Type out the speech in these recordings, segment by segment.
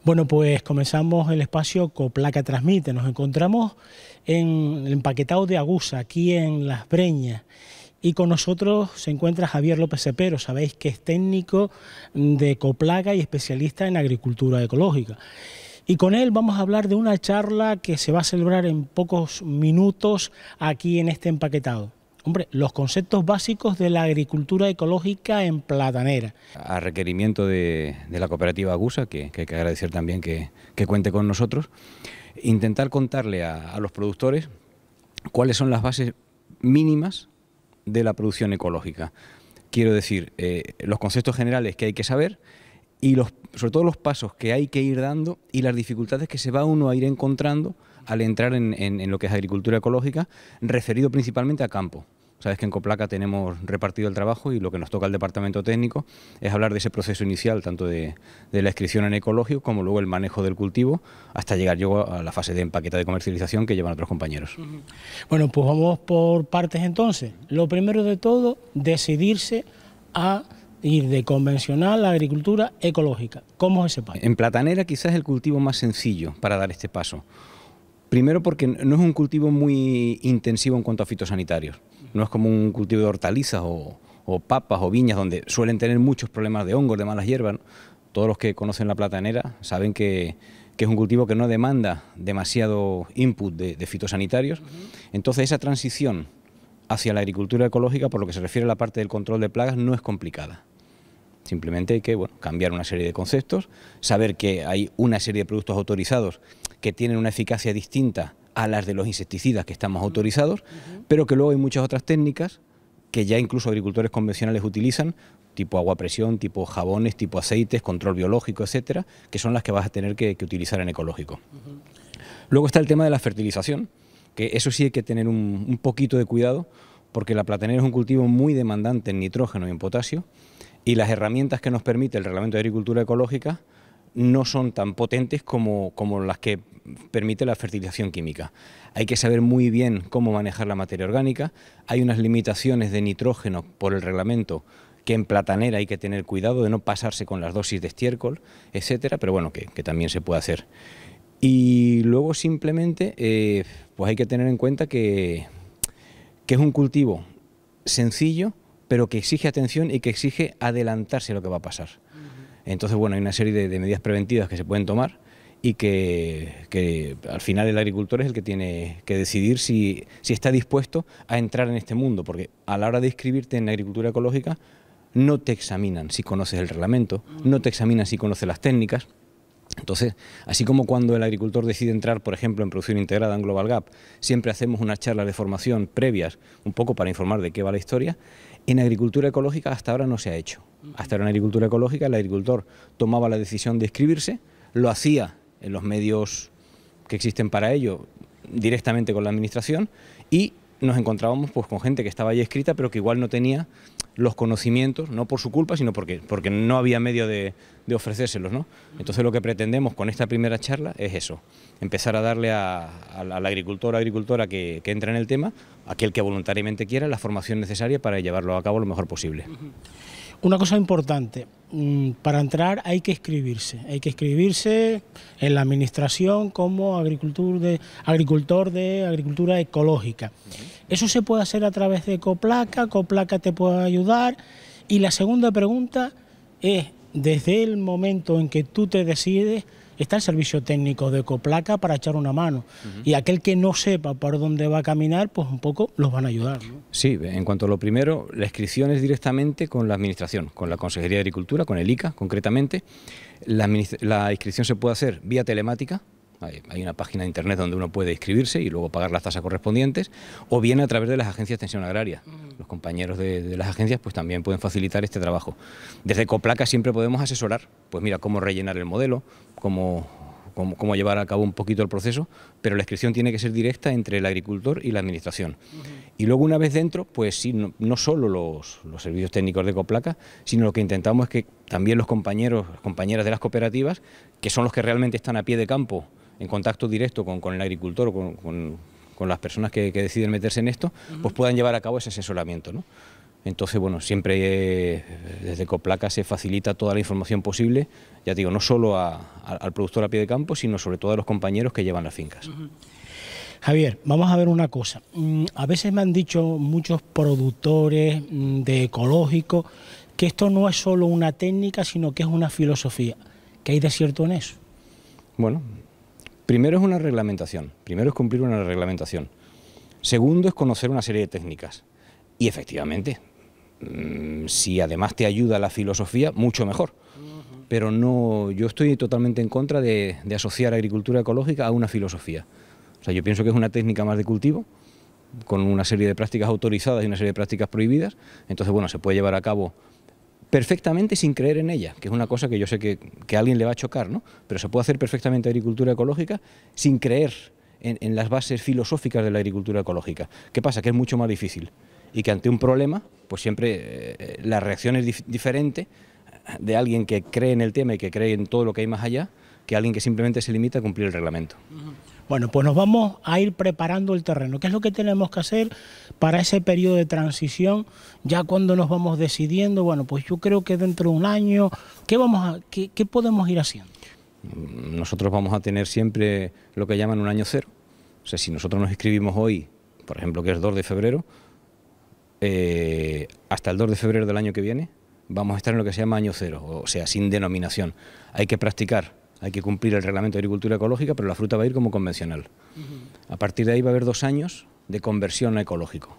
Bueno, pues comenzamos el espacio Coplaca Transmite. Nos encontramos en el empaquetado de Agusa, aquí en Las Breñas. Y con nosotros se encuentra Javier López Cepero, sabéis que es técnico de Coplaca y especialista en agricultura ecológica. Y con él vamos a hablar de una charla que se va a celebrar en pocos minutos aquí en este empaquetado. Hombre, los conceptos básicos de la agricultura ecológica en Platanera. A requerimiento de la cooperativa Agusa, que hay que agradecer también que cuente con nosotros, intentar contarle a los productores cuáles son las bases mínimas de la producción ecológica. Quiero decir, los conceptos generales que hay que saber y sobre todo los pasos que hay que ir dando y las dificultades que se va uno a ir encontrando al entrar en lo que es agricultura ecológica, referido principalmente a campo. Sabes que en Coplaca tenemos repartido el trabajo y lo que nos toca al departamento técnico es hablar de ese proceso inicial, tanto de la inscripción en ecológico como luego el manejo del cultivo, hasta llegar yo a la fase de empaquetado de comercialización que llevan otros compañeros. Bueno, pues vamos por partes entonces. Lo primero de todo, decidirse a ir de convencional a agricultura ecológica. ¿Cómo es ese paso? En Platanera quizás es el cultivo más sencillo para dar este paso. Primero porque no es un cultivo muy intensivo en cuanto a fitosanitarios. No es como un cultivo de hortalizas o papas o viñas donde suelen tener muchos problemas de hongos, de malas hierbas, ¿no? Todos los que conocen la Platanera saben que es un cultivo que no demanda demasiado input de fitosanitarios. Entonces esa transición hacia la agricultura ecológica, por lo que se refiere a la parte del control de plagas, no es complicada. Simplemente hay que cambiar una serie de conceptos, saber que hay una serie de productos autorizados que tienen una eficacia distinta a las de los insecticidas que estamos autorizados, pero que luego hay muchas otras técnicas que ya incluso agricultores convencionales utilizan, tipo agua a presión, tipo jabones, tipo aceites, control biológico, etcétera, que son las que vas a tener que utilizar en ecológico. Luego está el tema de la fertilización, que eso sí hay que tener un poquito de cuidado, porque la platanera es un cultivo muy demandante en nitrógeno y en potasio, y las herramientas que nos permite el Reglamento de Agricultura Ecológica no son tan potentes como las que permite la fertilización química. Hay que saber muy bien cómo manejar la materia orgánica, hay unas limitaciones de nitrógeno por el reglamento que en platanera hay que tener cuidado de no pasarse con las dosis de estiércol, etcétera, pero bueno, que también se puede hacer. Y luego simplemente pues hay que tener en cuenta que es un cultivo sencillo, pero que exige atención y que exige adelantarse a lo que va a pasar. Entonces, bueno, hay una serie de medidas preventivas que se pueden tomar y que al final el agricultor es el que tiene que decidir si está dispuesto a entrar en este mundo, porque a la hora de inscribirte en agricultura ecológica no te examinan si conoces el reglamento, no te examinan si conoces las técnicas. Entonces, así como cuando el agricultor decide entrar, por ejemplo, en producción integrada en Global Gap, siempre hacemos unas charlas de formación previas, un poco para informar de qué va la historia, en agricultura ecológica hasta ahora no se ha hecho. Hasta ahora en agricultura ecológica el agricultor tomaba la decisión de inscribirse, lo hacía en los medios que existen para ello, directamente con la administración, y nos encontrábamos pues con gente que estaba ya inscrita, pero que igual no tenía los conocimientos, no por su culpa, sino porque no había medio de ofrecérselos, ¿no? Entonces lo que pretendemos con esta primera charla es eso, empezar a darle al agricultor o agricultora que entra en el tema, aquel que voluntariamente quiera, la formación necesaria para llevarlo a cabo lo mejor posible. Una cosa importante, para entrar hay que inscribirse en la administración como agricultor de agricultura ecológica. Eso se puede hacer a través de Coplaca, Coplaca te puede ayudar. Y la segunda pregunta es, desde el momento en que tú te decides, está el servicio técnico de Coplaca para echar una mano. Y aquel que no sepa por dónde va a caminar, pues un poco los van a ayudar, ¿no? Sí, en cuanto a lo primero, la inscripción es directamente con la administración, con la Consejería de Agricultura, con el ICA concretamente. La inscripción se puede hacer vía telemática. Hay una página de internet donde uno puede inscribirse y luego pagar las tasas correspondientes, o bien a través de las agencias de extensión agraria. Los compañeros de las agencias pues también pueden facilitar este trabajo. Desde Coplaca siempre podemos asesorar, pues mira, cómo rellenar el modelo, cómo llevar a cabo un poquito el proceso, pero la inscripción tiene que ser directa entre el agricultor y la administración. Y luego una vez dentro, pues sí, no solo los servicios técnicos de Coplaca, sino lo que intentamos es que también los compañeros, compañeras de las cooperativas, que son los que realmente están a pie de campo, en contacto directo con el agricultor o con las personas que deciden meterse en esto, pues puedan llevar a cabo ese asesoramiento, ¿no? Entonces, bueno, siempre desde Coplaca se facilita toda la información posible, ya digo, no solo al productor a pie de campo, sino sobre todo a los compañeros que llevan las fincas. Javier, vamos a ver una cosa. A veces me han dicho muchos productores de ecológico que esto no es solo una técnica, sino que es una filosofía. ¿Qué hay de cierto en eso? Bueno, primero es una reglamentación, primero es cumplir una reglamentación. Segundo es conocer una serie de técnicas. Y efectivamente, si además te ayuda la filosofía, mucho mejor. Pero no, yo estoy totalmente en contra de asociar agricultura ecológica a una filosofía. O sea, yo pienso que es una técnica más de cultivo, con una serie de prácticas autorizadas y una serie de prácticas prohibidas. Entonces, bueno, se puede llevar a cabo perfectamente sin creer en ella, que es una cosa que yo sé que a alguien le va a chocar, ¿no? Pero se puede hacer perfectamente agricultura ecológica sin creer en las bases filosóficas de la agricultura ecológica. ¿Qué pasa? Que es mucho más difícil y que ante un problema, pues siempre la reacción es diferente de alguien que cree en el tema y que cree en todo lo que hay más allá, que alguien que simplemente se limita a cumplir el reglamento. Bueno, pues nos vamos a ir preparando el terreno. ¿Qué es lo que tenemos que hacer para ese periodo de transición? Ya cuando nos vamos decidiendo, bueno, pues yo creo que dentro de un año, ¿qué podemos ir haciendo? Nosotros vamos a tener siempre lo que llaman un año cero. O sea, si nosotros nos inscribimos hoy, por ejemplo, que es 2 de febrero, hasta el 2 de febrero del año que viene, vamos a estar en lo que se llama año cero, o sea, sin denominación. Hay que practicar, hay que cumplir el reglamento de agricultura ecológica, pero la fruta va a ir como convencional. A partir de ahí va a haber 2 años de conversión a ecológico.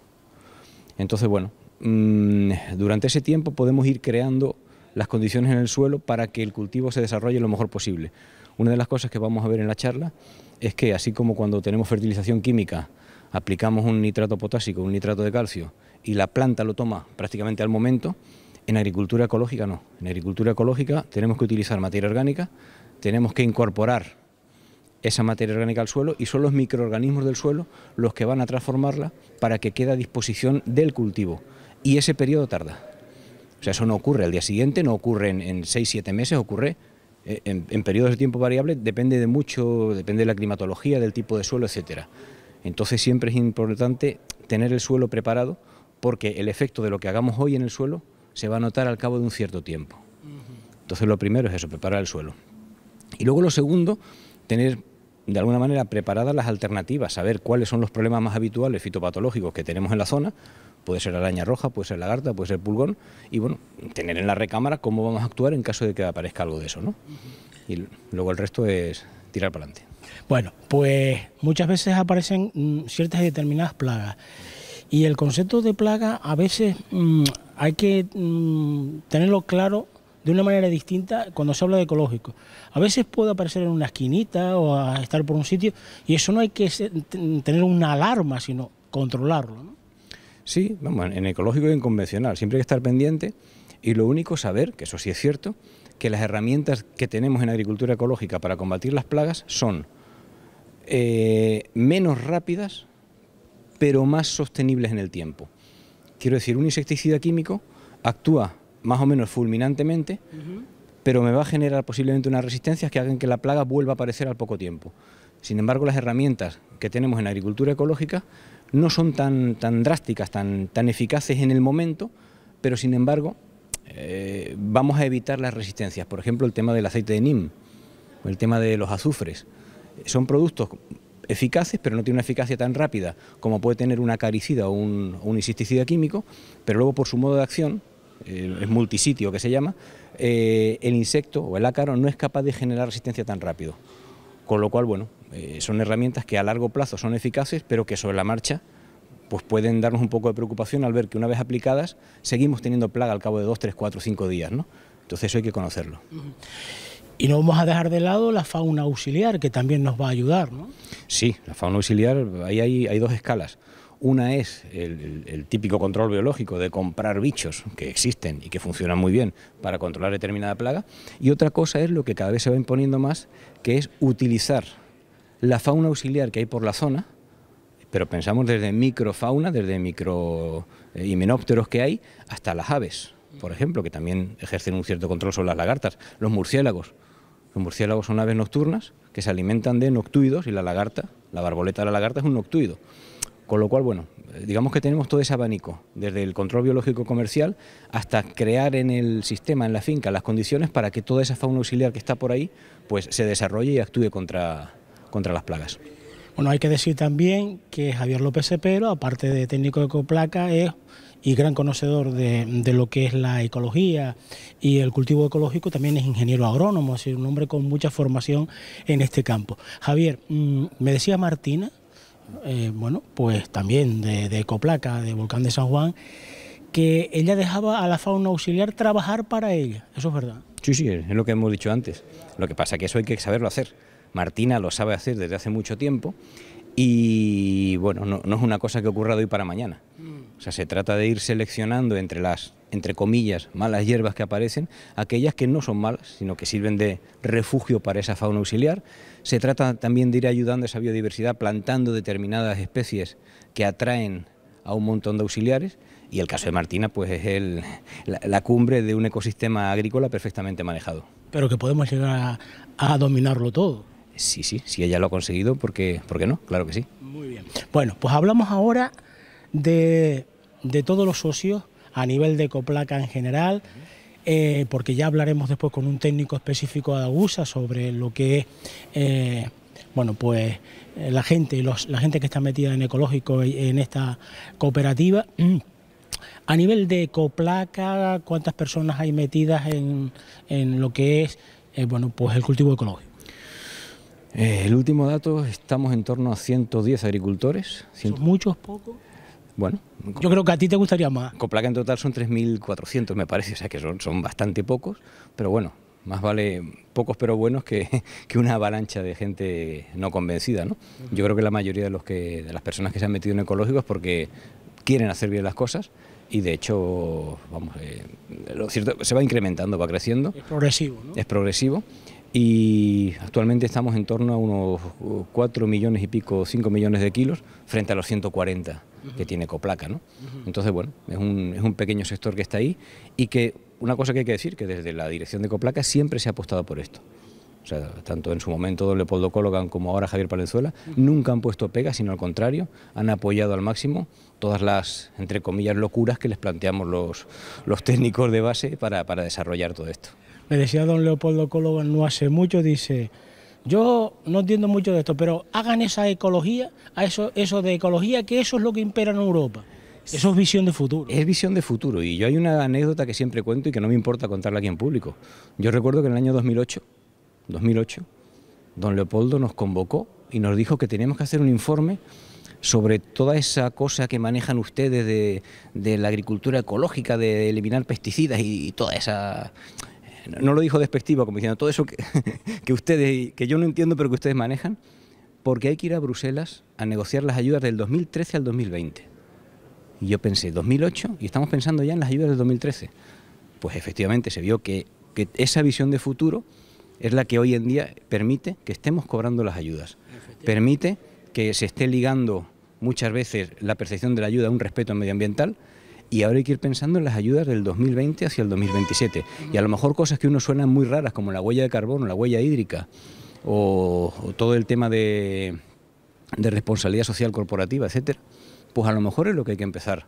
Entonces, bueno, durante ese tiempo podemos ir creando las condiciones en el suelo para que el cultivo se desarrolle lo mejor posible. Una de las cosas que vamos a ver en la charla es que, así como cuando tenemos fertilización química, aplicamos un nitrato potásico, un nitrato de calcio, y la planta lo toma prácticamente al momento, en agricultura ecológica no. En agricultura ecológica tenemos que utilizar materia orgánica, tenemos que incorporar esa materia orgánica al suelo y son los microorganismos del suelo los que van a transformarla para que quede a disposición del cultivo. Y ese periodo tarda. O sea, eso no ocurre al día siguiente, no ocurre en 6-7 meses, ocurre en periodos de tiempo variable, depende de mucho, depende de la climatología, del tipo de suelo, etcétera. Entonces siempre es importante tener el suelo preparado, porque el efecto de lo que hagamos hoy en el suelo se va a notar al cabo de un cierto tiempo. Entonces lo primero es eso, preparar el suelo. Y luego lo segundo, tener de alguna manera preparadas las alternativas, saber cuáles son los problemas más habituales fitopatológicos que tenemos en la zona. Puede ser araña roja, puede ser lagarta, puede ser pulgón, y bueno, tener en la recámara cómo vamos a actuar en caso de que aparezca algo de eso, ¿no? Y luego el resto es tirar para adelante. Bueno, pues muchas veces aparecen ciertas y determinadas plagas. Y el concepto de plaga a veces hay que tenerlo claro de una manera distinta cuando se habla de ecológico. A veces puede aparecer en una esquinita o a estar por un sitio, y eso no hay que tener una alarma, sino controlarlo, ¿no? Sí, vamos, en ecológico y en convencional, siempre hay que estar pendiente, y lo único saber, que eso sí es cierto, que las herramientas que tenemos en agricultura ecológica para combatir las plagas son menos rápidas, pero más sostenibles en el tiempo. Quiero decir, un insecticida químico actúa más o menos fulminantemente, pero me va a generar posiblemente unas resistencias que hagan que la plaga vuelva a aparecer al poco tiempo. Sin embargo, las herramientas que tenemos en agricultura ecológica no son tan drásticas, tan eficaces en el momento, pero sin embargo vamos a evitar las resistencias. Por ejemplo, el tema del aceite de neem, o el tema de los azufres. Son productos eficaces, pero no tienen una eficacia tan rápida como puede tener un acaricida o un insecticida químico, pero luego por su modo de acción, es multisitio que se llama, el insecto o el ácaro no es capaz de generar resistencia tan rápido. Con lo cual, bueno, son herramientas que a largo plazo son eficaces, pero que sobre la marcha pues pueden darnos un poco de preocupación al ver que una vez aplicadas seguimos teniendo plaga al cabo de 2, 3, 4, 5 días, ¿no? Entonces eso hay que conocerlo. Y no vamos a dejar de lado la fauna auxiliar, que también nos va a ayudar, ¿no? Sí, la fauna auxiliar, ahí hay 2 escalas. Una es el típico control biológico de comprar bichos que existen y que funcionan muy bien para controlar determinada plaga, y otra cosa es lo que cada vez se va imponiendo más, que es utilizar la fauna auxiliar que hay por la zona, pero pensamos desde microfauna, desde micro himenópteros que hay, hasta las aves, por ejemplo, que también ejercen un cierto control sobre las lagartas, los murciélagos. Los murciélagos son aves nocturnas que se alimentan de noctuidos, y la lagarta, la barboleta de la lagarta, es un noctuido. Con lo cual, bueno, digamos que tenemos todo ese abanico, desde el control biológico comercial hasta crear en el sistema, en la finca, las condiciones para que toda esa fauna auxiliar que está por ahí pues se desarrolle y actúe contra las plagas. Bueno, hay que decir también que Javier López Cepero, aparte de técnico de Ecoplaca, es y gran conocedor de lo que es la ecología y el cultivo ecológico, también es ingeniero agrónomo, es decir, un hombre con mucha formación en este campo. Javier, me decía Martina, bueno, pues también de Ecoplaca, de Volcán de San Juan, que ella dejaba a la fauna auxiliar trabajar para ella. ¿Eso es verdad? Sí, sí, es lo que hemos dicho antes. Lo que pasa es que eso hay que saberlo hacer. Martina lo sabe hacer desde hace mucho tiempo y, bueno, no es una cosa que ocurra de hoy para mañana. O sea, se trata de ir seleccionando entre las, entre comillas, malas hierbas que aparecen, aquellas que no son malas, sino que sirven de refugio para esa fauna auxiliar. Se trata también de ir ayudando a esa biodiversidad plantando determinadas especies que atraen a un montón de auxiliares, y el caso de Martina pues es la cumbre de un ecosistema agrícola perfectamente manejado. Pero que podemos llegar a dominarlo todo. Sí, si ella lo ha conseguido, ¿por qué no? Claro que sí. Muy bien. Bueno, pues hablamos ahora de todos los socios a nivel de Ecoplaca en general, porque ya hablaremos después con un técnico específico de Agusa sobre lo que es, bueno, pues la gente que está metida en ecológico en esta cooperativa. A nivel de Ecoplaca, ¿cuántas personas hay metidas en lo que es, bueno, pues el cultivo ecológico? El último dato, estamos en torno a 110 agricultores. ¿Son muchos, pocos? Bueno, yo creo que a ti te gustaría más. Ecoplaca en total son 3.400, me parece, o sea que son bastante pocos, pero bueno, más vale pocos pero buenos que una avalancha de gente no convencida, ¿no? Yo creo que la mayoría de las personas que se han metido en ecológico es porque quieren hacer bien las cosas y de hecho, vamos, lo cierto, se va incrementando, va creciendo. Es progresivo, ¿no? Es progresivo. Y actualmente estamos en torno a unos 4 millones y pico, 5 millones de kilos frente a los 140 que tiene Ecoplaca, ¿no? Entonces, bueno, es un pequeño sector que está ahí y que, una cosa que hay que decir, que desde la dirección de Ecoplaca siempre se ha apostado por esto. O sea, tanto en su momento don Leopoldo Cologan como ahora Javier Palenzuela, nunca han puesto pega, sino al contrario, han apoyado al máximo todas las, entre comillas, locuras que les planteamos los técnicos de base para desarrollar todo esto. Me decía don Leopoldo Cologan no hace mucho, dice, yo no entiendo mucho de esto, pero hagan esa ecología, eso de ecología, que eso es lo que impera en Europa. Eso es visión de futuro. Es visión de futuro, y yo hay una anécdota que siempre cuento y que no me importa contarla aquí en público. Yo recuerdo que en el año 2008, don Leopoldo nos convocó y nos dijo que teníamos que hacer un informe sobre toda esa cosa que manejan ustedes de la agricultura ecológica, de eliminar pesticidas y toda esa... No lo dijo despectivo, como diciendo todo eso que ustedes, que yo no entiendo, pero que ustedes manejan, porque hay que ir a Bruselas a negociar las ayudas del 2013 al 2020. Y yo pensé, 2008, y estamos pensando ya en las ayudas del 2013. Pues efectivamente se vio que esa visión de futuro es la que hoy en día permite que estemos cobrando las ayudas. Permite que se esté ligando muchas veces la percepción de la ayuda a un respeto medioambiental. Y ahora hay que ir pensando en las ayudas del 2020 hacia el 2027. Y a lo mejor cosas que uno suenan muy raras, como la huella de carbono, la huella hídrica, o todo el tema de responsabilidad social corporativa, etcétera, pues a lo mejor es lo que hay que empezar.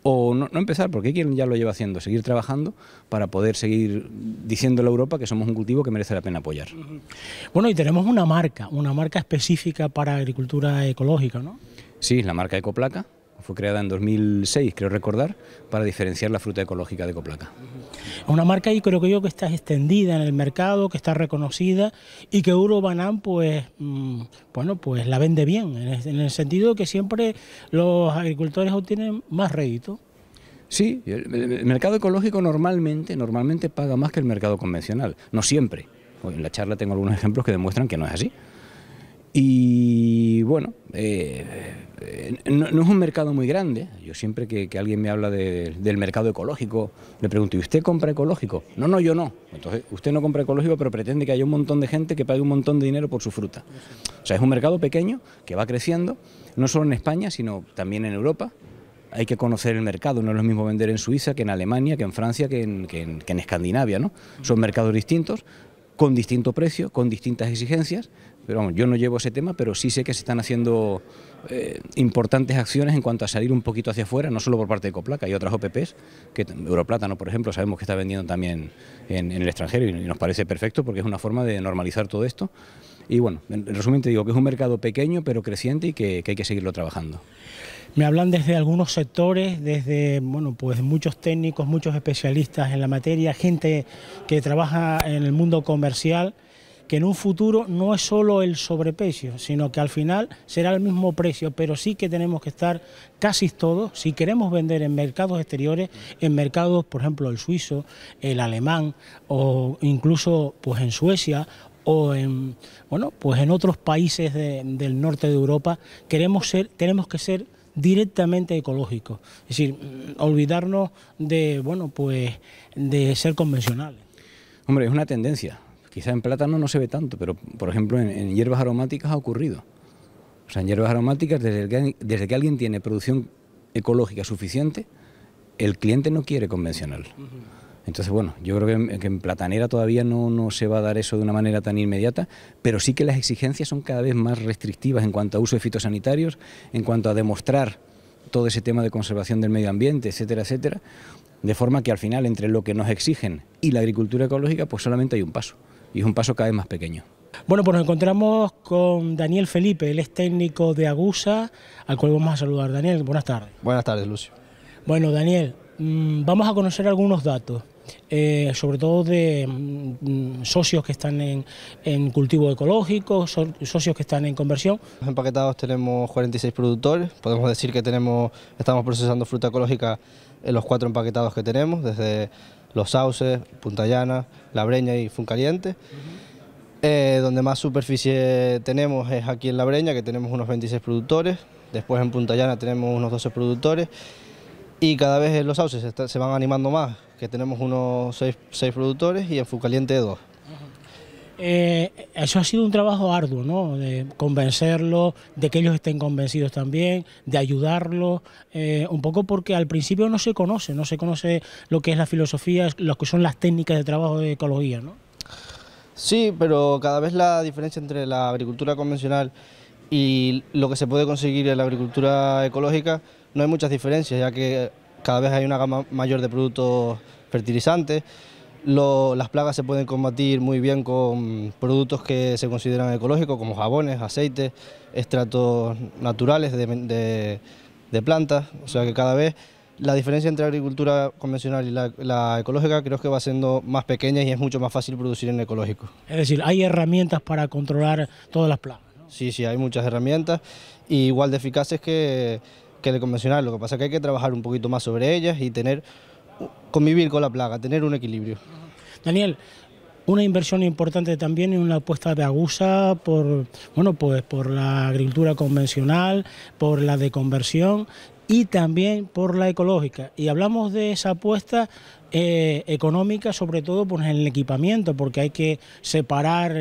O no empezar, porque hay quien ya lo lleva haciendo, seguir trabajando para poder seguir diciéndole a Europa que somos un cultivo que merece la pena apoyar. Bueno, y tenemos una marca específica para agricultura ecológica, ¿no? Sí, la marca Ecoplaca. Fue creada en 2006, creo recordar, para diferenciar la fruta ecológica de Ecoplaca. Una marca ahí creo que está extendida en el mercado, que está reconocida y que Urbanam pues, bueno, pues la vende bien, en el sentido de que siempre los agricultores obtienen más rédito. Sí, el mercado ecológico normalmente paga más que el mercado convencional, no siempre. En la charla tengo algunos ejemplos que demuestran que no es así. Y bueno, no es un mercado muy grande. Yo siempre que alguien me habla del mercado ecológico, le pregunto, ¿y usted compra ecológico? No, yo no. Entonces, usted no compra ecológico, pero pretende que haya un montón de gente que pague un montón de dinero por su fruta. O sea, es un mercado pequeño que va creciendo, no solo en España, sino también en Europa. Hay que conocer el mercado, no es lo mismo vender en Suiza que en Alemania, que en Francia, que en Escandinavia, ¿no? Son mercados distintos, con distinto precio, con distintas exigencias, pero vamos, yo no llevo ese tema, pero sí sé que se están haciendo importantes acciones en cuanto a salir un poquito hacia afuera, no solo por parte de Ecoplaca, hay otras OPPs, que Europlátano, por ejemplo, sabemos que está vendiendo también en el extranjero y nos parece perfecto porque es una forma de normalizar todo esto. Y bueno, en resumen te digo que es un mercado pequeño pero creciente y que hay que seguirlo trabajando. Me hablan desde algunos sectores, desde bueno, pues muchos técnicos, muchos especialistas en la materia, gente que trabaja en el mundo comercial, que en un futuro no es solo el sobreprecio, sino que al final será el mismo precio, pero sí que tenemos que estar casi todos, si queremos vender en mercados exteriores, en mercados, por ejemplo, el suizo, el alemán o incluso pues en Suecia o en, bueno, pues en otros países del norte de Europa, tenemos que ser directamente ecológicos, es decir, olvidarnos de, bueno, pues de ser convencionales. Hombre, es una tendencia. Quizá en plátano no se ve tanto, pero por ejemplo en hierbas aromáticas ha ocurrido. O sea, en hierbas aromáticas, desde que alguien tiene producción ecológica suficiente, el cliente no quiere convencional. Entonces, bueno, yo creo que en platanera todavía no se va a dar eso de una manera tan inmediata, pero sí que las exigencias son cada vez más restrictivas en cuanto a uso de fitosanitarios, en cuanto a demostrar todo ese tema de conservación del medio ambiente, etcétera, etcétera, de forma que al final entre lo que nos exigen y la agricultura ecológica pues solamente hay un paso, y es un paso cada vez más pequeño. Bueno, pues nos encontramos con Daniel Felipe, él es técnico de Agusa, al cual vamos a saludar. Daniel, buenas tardes. Buenas tardes, Lucio. Bueno, Daniel, vamos a conocer algunos datos, sobre todo de socios que están en cultivo ecológico, socios que están en conversión. Los empaquetados tenemos 46 productores, podemos decir que estamos procesando fruta ecológica en los 4 empaquetados que tenemos, desde Los Sauces, Punta Llana, La Breña y Funcaliente. Donde más superficie tenemos es aquí en La Breña, que tenemos unos 26 productores, después en Punta Llana tenemos unos 12 productores y cada vez en Los Sauces se van animando más, que tenemos unos 6 productores y en Funcaliente 2. Eso ha sido un trabajo arduo, ¿no? De convencerlos, de que ellos estén convencidos también, de ayudarlos, un poco porque al principio no se conoce lo que es la filosofía, lo que son las técnicas de trabajo de ecología, ¿no? Sí, pero cada vez la diferencia entre la agricultura convencional y lo que se puede conseguir en la agricultura ecológica no hay muchas diferencias, ya que cada vez hay una gama mayor de productos fertilizantes. Las plagas se pueden combatir muy bien con productos que se consideran ecológicos, como jabones, aceites, extractos naturales de plantas, o sea que cada vez la diferencia entre la agricultura convencional y la ecológica creo que va siendo más pequeña y es mucho más fácil producir en ecológico. Es decir, hay herramientas para controlar todas las plagas, ¿no? Sí, hay muchas herramientas, y igual de eficaces que el convencional. Lo que pasa es que hay que trabajar un poquito más sobre ellas y convivir con la plaga, tener un equilibrio. Daniel, una inversión importante también en una apuesta de Agusa por la agricultura convencional, por la de conversión y también por la ecológica. Y hablamos de esa apuesta económica, sobre todo pues, en el equipamiento, porque hay que separar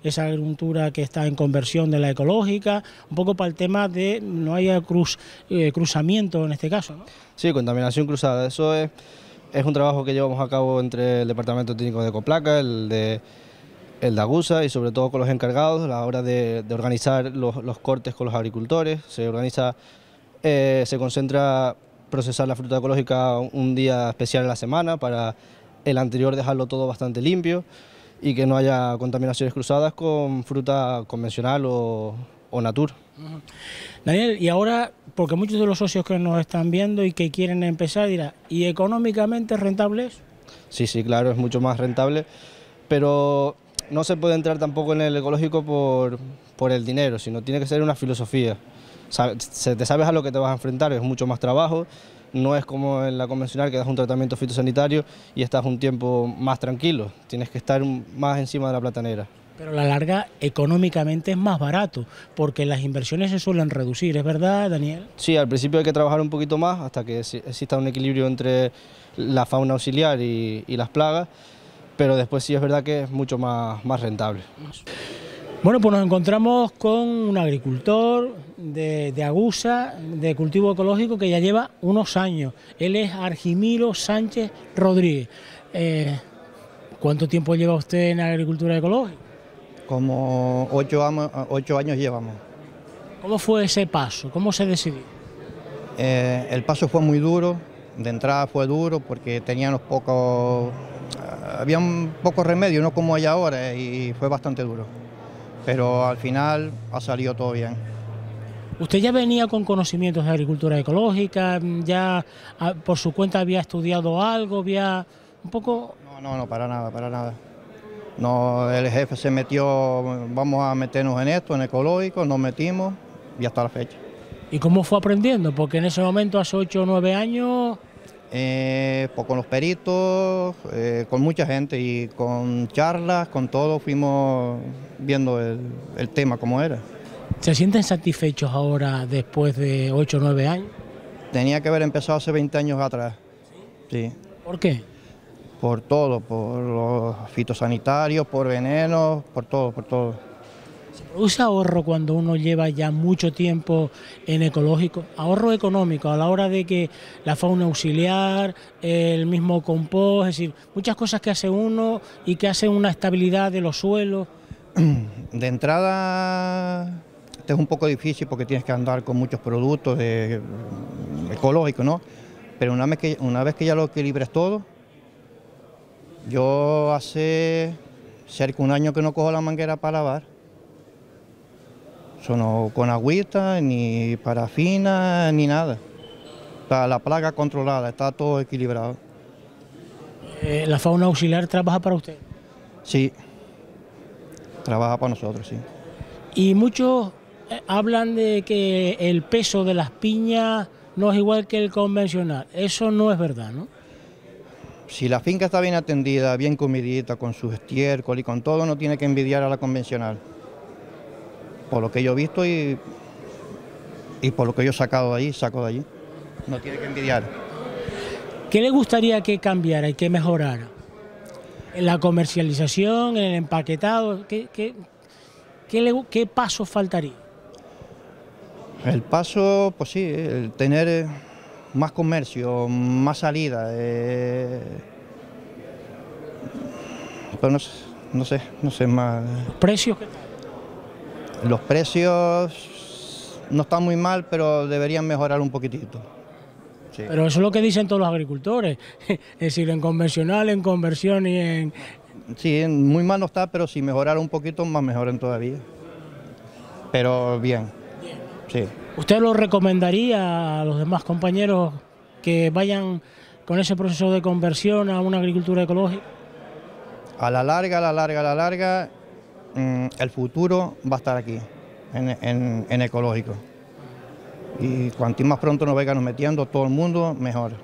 esa agricultura que está en conversión de la ecológica, un poco para el tema de no haya cruzamiento en este caso, ¿no? Sí, contaminación cruzada, eso es un trabajo que llevamos a cabo entre el Departamento Técnico de Ecoplaca, el de Agusa y sobre todo con los encargados a la hora de organizar los cortes con los agricultores. Se concentra procesar la fruta ecológica un día especial en la semana para el anterior dejarlo todo bastante limpio y que no haya contaminaciones cruzadas con fruta convencional o natur. Daniel, y ahora, porque muchos de los socios que nos están viendo y que quieren empezar dirán, ¿y económicamente rentable es? Sí, claro, es mucho más rentable, pero no se puede entrar tampoco en el ecológico por el dinero, sino tiene que ser una filosofía. Te sabes a lo que te vas a enfrentar, es mucho más trabajo, no es como en la convencional que das un tratamiento fitosanitario y estás un tiempo más tranquilo, tienes que estar más encima de la platanera. Pero a la larga, económicamente es más barato, porque las inversiones se suelen reducir, ¿es verdad, Daniel? Sí, al principio hay que trabajar un poquito más hasta que exista un equilibrio entre la fauna auxiliar y las plagas, pero después sí es verdad que es mucho más rentable. Bueno, pues nos encontramos con un agricultor de Agusa, de cultivo ecológico, que ya lleva unos años. Él es Argimiro Sánchez Rodríguez. ¿Cuánto tiempo lleva usted en agricultura ecológica? Como 8 años llevamos. ¿Cómo fue ese paso? ¿Cómo se decidió? El paso fue muy duro, de entrada fue duro porque teníamos había un poco remedio, no como hay ahora, y fue bastante duro. Pero al final ha salido todo bien. ¿Usted ya venía con conocimientos de agricultura ecológica? ¿Ya por su cuenta había estudiado algo? ¿Había un poco...? No, para nada, para nada. No, el jefe se metió, vamos a meternos en esto, en ecológico, nos metimos y hasta la fecha. ¿Y cómo fue aprendiendo? Porque en ese momento, hace 8 o 9 años... Pues con los peritos, con mucha gente y con charlas, con todo, fuimos viendo el tema como era. ¿Se sienten satisfechos ahora después de 8 o 9 años? Tenía que haber empezado hace 20 años atrás. Sí. ¿Por qué? Por todo, por los fitosanitarios, por venenos, por todo, por todo. ¿Se produce ahorro cuando uno lleva ya mucho tiempo en ecológico? Ahorro económico a la hora de que la fauna auxiliar, el mismo compost, es decir, muchas cosas que hace uno y que hacen una estabilidad de los suelos. De entrada, este es un poco difícil porque tienes que andar con muchos productos ecológicos, ¿no? Pero una vez que ya lo equilibres todo, yo hace cerca de un año que no cojo la manguera para lavar. Eso no con agüita, ni parafina, ni nada. Está la plaga controlada, está todo equilibrado. ¿La fauna auxiliar trabaja para usted? Sí, trabaja para nosotros, sí. Y muchos hablan de que el peso de las piñas no es igual que el convencional. Eso no es verdad, ¿no? Si la finca está bien atendida, bien comidita, con sus estiércol y con todo, no tiene que envidiar a la convencional. Por lo que yo he visto y por lo que yo he sacado de allí, saco de allí. No tiene que envidiar. ¿Qué le gustaría que cambiara y que mejorara? ¿En la comercialización, en el empaquetado? ¿Qué pasos faltaría? El paso, pues sí, el tener más comercio, más salida. Pero no sé más. ¿Precios qué tal? Los precios no están muy mal, pero deberían mejorar un poquitito. Sí. Pero eso es lo que dicen todos los agricultores, es decir, en convencional, en conversión y en... Sí, muy mal no está, pero si mejorara un poquito más mejoren todavía. Pero bien, sí. ¿Usted lo recomendaría a los demás compañeros que vayan con ese proceso de conversión a una agricultura ecológica? A la larga, el futuro va a estar aquí, en ecológico. Y cuanto más pronto nos vengan metiendo todo el mundo, mejor.